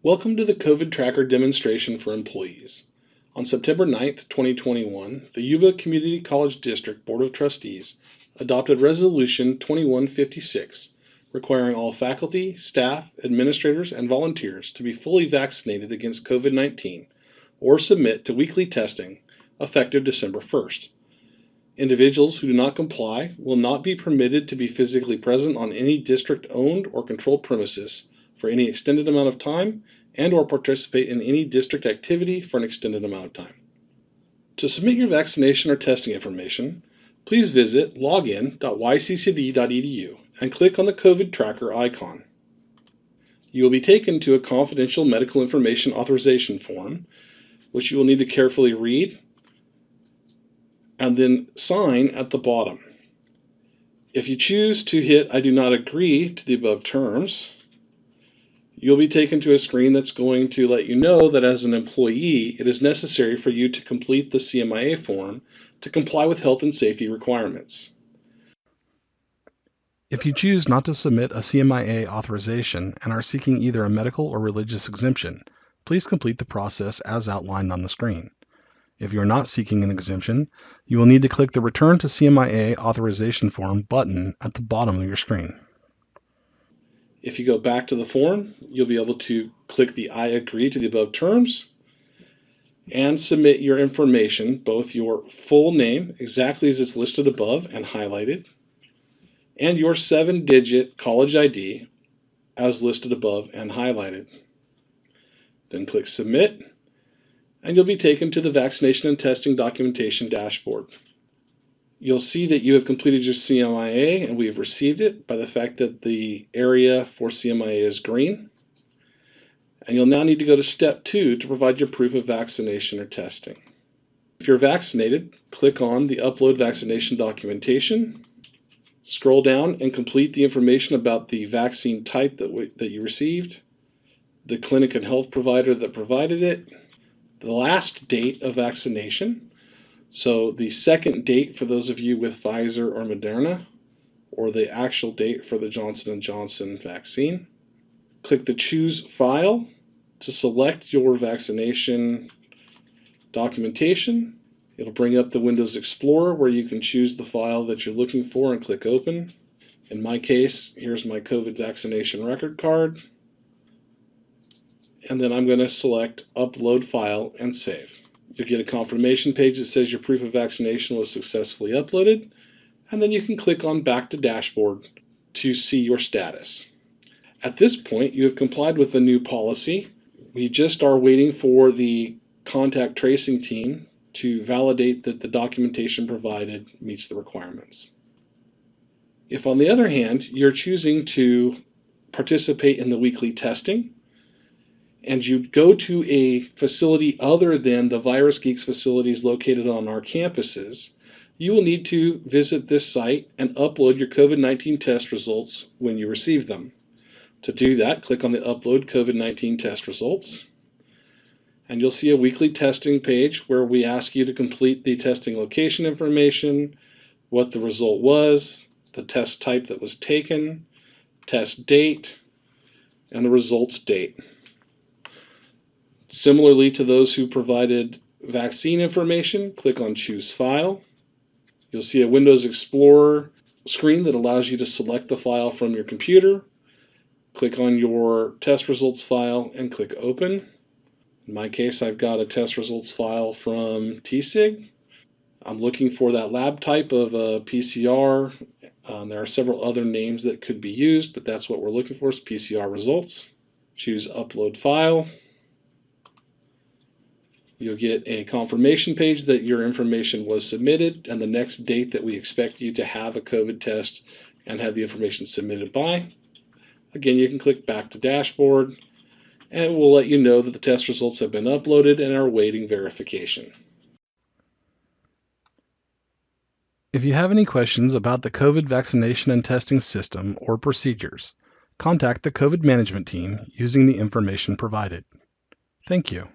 Welcome to the COVID Tracker demonstration for employees. On September 9th, 2021, the Yuba Community College District Board of Trustees adopted Resolution 2156, requiring all faculty, staff, administrators, and volunteers to be fully vaccinated against COVID-19 or submit to weekly testing effective December 1st. Individuals who do not comply will not be permitted to be physically present on any district-owned or controlled premises for any extended amount of time and/or participate in any district activity for an extended amount of time. To submit your vaccination or testing information, please visit login.yccd.edu and click on the COVID Tracker icon. You will be taken to a confidential medical information authorization form, which you will need to carefully read and then sign at the bottom. If you choose to hit I do not agree to the above terms, you'll be taken to a screen that's going to let you know that as an employee, it is necessary for you to complete the CMIA form to comply with health and safety requirements. If you choose not to submit a CMIA authorization and are seeking either a medical or religious exemption, please complete the process as outlined on the screen. If you are not seeking an exemption, you will need to click the Return to CMIA Authorization Form button at the bottom of your screen. If you go back to the form, you'll be able to click the I agree to the above terms and submit your information, both your full name, exactly as it's listed above and highlighted, and your 7-digit college ID as listed above and highlighted. Then click Submit, and you'll be taken to the Vaccination and Testing Documentation dashboard. You'll see that you have completed your CMIA and we have received it by the fact that the area for CMIA is green. And you'll now need to go to Step 2 to provide your proof of vaccination or testing. If you're vaccinated, click on the Upload Vaccination Documentation, scroll down and complete the information about the vaccine type that you received, the clinic and health provider that provided it, the last date of vaccination, so the second date for those of you with Pfizer or Moderna, or the actual date for the Johnson & Johnson vaccine. Click the Choose File to select your vaccination documentation. It'll bring up the Windows Explorer where you can choose the file that you're looking for and click Open. In my case, here's my COVID vaccination record card. And then I'm going to select Upload File and Save. You'll get a confirmation page that says your proof of vaccination was successfully uploaded, and then you can click on Back to Dashboard to see your status. At this point, you have complied with the new policy. We just are waiting for the contact tracing team to validate that the documentation provided meets the requirements. If, on the other hand, you're choosing to participate in the weekly testing, and you go to a facility other than the Virus Geeks facilities located on our campuses, you will need to visit this site and upload your COVID-19 test results when you receive them. To do that, click on the Upload COVID-19 Test Results, and you'll see a weekly testing page where we ask you to complete the testing location information, what the result was, the test type that was taken, test date, and the results date. Similarly to those who provided vaccine information, click on Choose File. You'll see a Windows Explorer screen that allows you to select the file from your computer. Click on your test results file and click Open. In my case, I've got a test results file from TSIG. I'm looking for that lab type of a PCR. There are several other names that could be used, but that's what we're looking for is PCR results. Choose Upload File. You'll get a confirmation page that your information was submitted and the next date that we expect you to have a COVID test and have the information submitted by. Again, you can click Back to Dashboard, and it will let you know that the test results have been uploaded and are awaiting verification. If you have any questions about the COVID vaccination and testing system or procedures, contact the COVID management team using the information provided. Thank you.